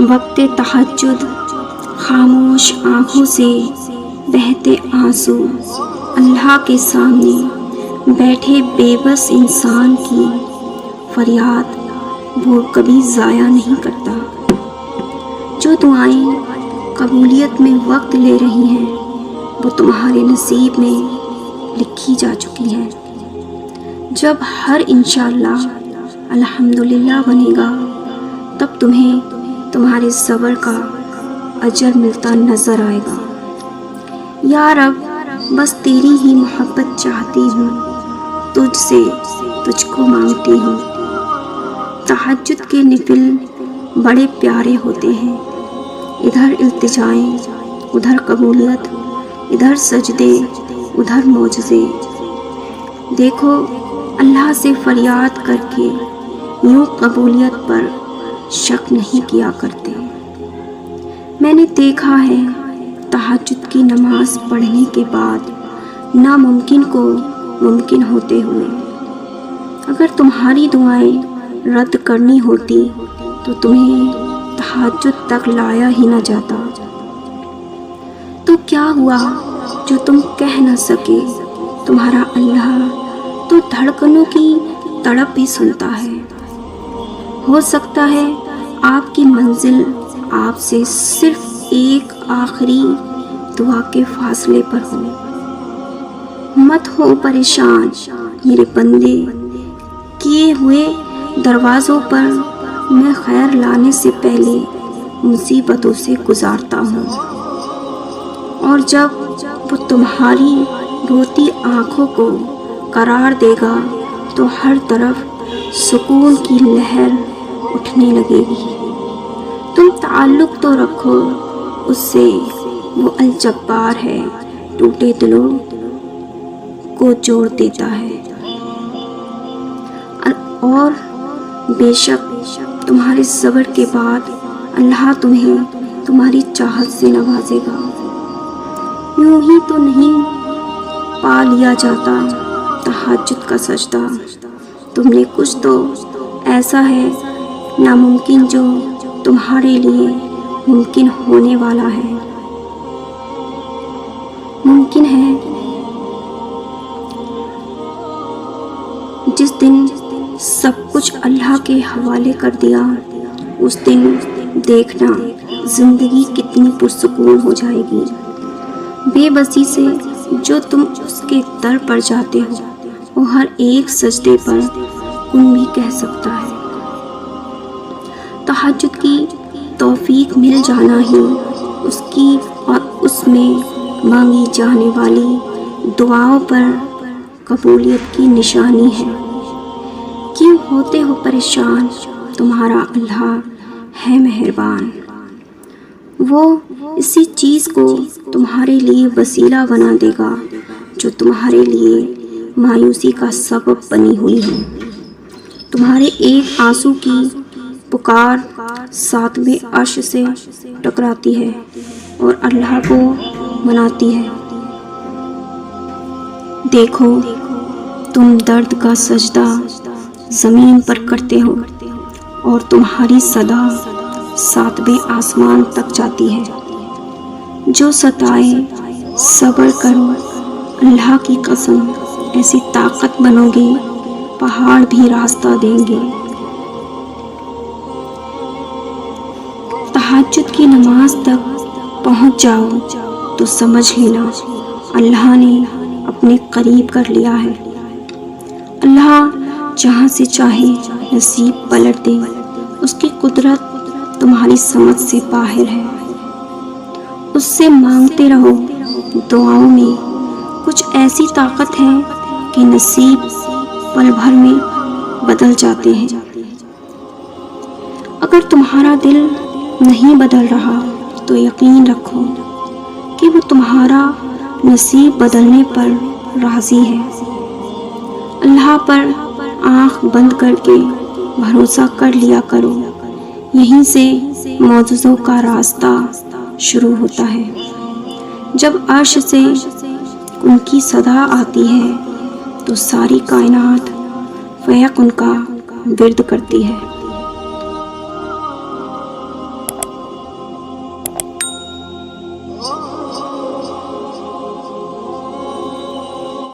وقت تہجد خاموش آنکھوں سے بہتے آنسو اللہ کے سامنے بیٹھے بے بس انسان کی فریاد وہ کبھی ضائع نہیں کرتا۔ جو دعائیں قبولیت میں وقت لے رہی ہیں وہ تمہارے نصیب میں لکھی جا چکی ہیں۔ جب ہر انشاءاللہ الحمدللہ بنے گا تب تمہیں تمہارے صبر کا اجر ملتا نظر آئے گا۔ یا رب بس تیری ہی محبت چاہتی ہوں، تجھ سے تجھ کو مانگتی ہوں۔ تہجد کے نفل بڑے پیارے ہوتے ہیں، ادھر التجائیں ادھر قبولیت، ادھر سجدے ادھر معجزے۔ دیکھو اللہ سے فریاد کر کے یوں قبولیت پر شک نہیں کیا کرتے۔ میں نے دیکھا ہے تہجد کی نماز پڑھنے کے بعد ناممکن کو ممکن ہوتے ہوئے۔ اگر تمہاری دعائیں رد کرنی ہوتی تو تمہیں تہجد تک لایا ہی نہ جاتا۔ تو کیا ہوا جو تم کہہ نہ سکے؟ تمہارا اللہ تو دھڑکنوں کی تڑپ بھی سنتا ہے۔ ہو سکتا ہے آپ کی منزل آپ سے صرف ایک آخری دعا کے فاصلے پر ہو۔ مت ہو پریشان میرے بندے، کیے ہوئے دروازوں پر میں خیر لانے سے پہلے مصیبتوں سے گزارتا ہوں، اور جب وہ تمہاری روتی آنکھوں کو قرار دے گا تو ہر طرف سکون کی لہر اٹھنے لگے گی۔ تم تعلق تو رکھو اس سے، وہ الجبار ہے، ٹوٹے دلوں کو جوڑ دیتا ہے۔ اور بے شک تمہارے صبر کے بعد اللہ تمہیں تمہاری چاہت سے نوازے گا۔ یوں ہی تو نہیں پا لیا جاتا تہجد کا سجدہ۔ تم نے کچھ تو ایسا ہے ناممکن جو تمہارے لیے ممکن ہونے والا ہے۔ ممکن ہے جس دن سب کچھ اللہ کے حوالے کر دیا اس دن دیکھنا زندگی کتنی پرسکون ہو جائے گی۔ بے بسی سے جو تم اس کے در پر جاتے ہو وہ ہر ایک سجدے پر کن بھی کہہ سکتا ہے۔ تہجد کی توفیق مل جانا ہی اس کی اور اس میں مانگی جانے والی دعاؤں پر قبولیت کی نشانی ہے۔ کیوں ہوتے ہو پریشان؟ تمہارا اللہ ہے مہربان، وہ اسی چیز کو تمہارے لیے وسیلہ بنا دے گا جو تمہارے لیے مایوسی کا سبب بنی ہوئی ہے۔ تمہارے ایک آنسو کی پکار ساتویں عرش سے ٹکراتی ہے اور اللہ کو مناتی ہے۔ دیکھو تم درد کا سجدہ زمین پر کرتے ہو اور تمہاری صدا ساتویں آسمان تک جاتی ہے۔ جو ستائے صبر کرو، اللہ کی قسم ایسی طاقت بنو گے پہاڑ بھی راستہ دیں گے۔ تہجد کی نماز تک پہنچ جاؤ تو سمجھ لینا اللہ نے اپنے قریب کر لیا ہے۔ اللہ جہاں سے چاہے نصیب پلٹ دے، اس کی قدرت تمہاری سمجھ سے باہر ہے۔ اس سے مانگتے رہو۔ دعاؤں میں کچھ ایسی طاقت ہے کہ نصیب پل بھر میں بدل جاتے ہیں۔ اگر تمہارا دل نہیں بدل رہا تو یقین رکھو کہ وہ تمہارا نصیب بدلنے پر راضی ہے۔ اللہ پر آنکھ بند کر کے بھروسہ کر لیا کرو، یہیں سے معجزوں کا راستہ شروع ہوتا ہے۔ جب عرش سے ان کی صدا آتی ہے تو ساری کائنات فیق ان کا ورد کرتی ہے۔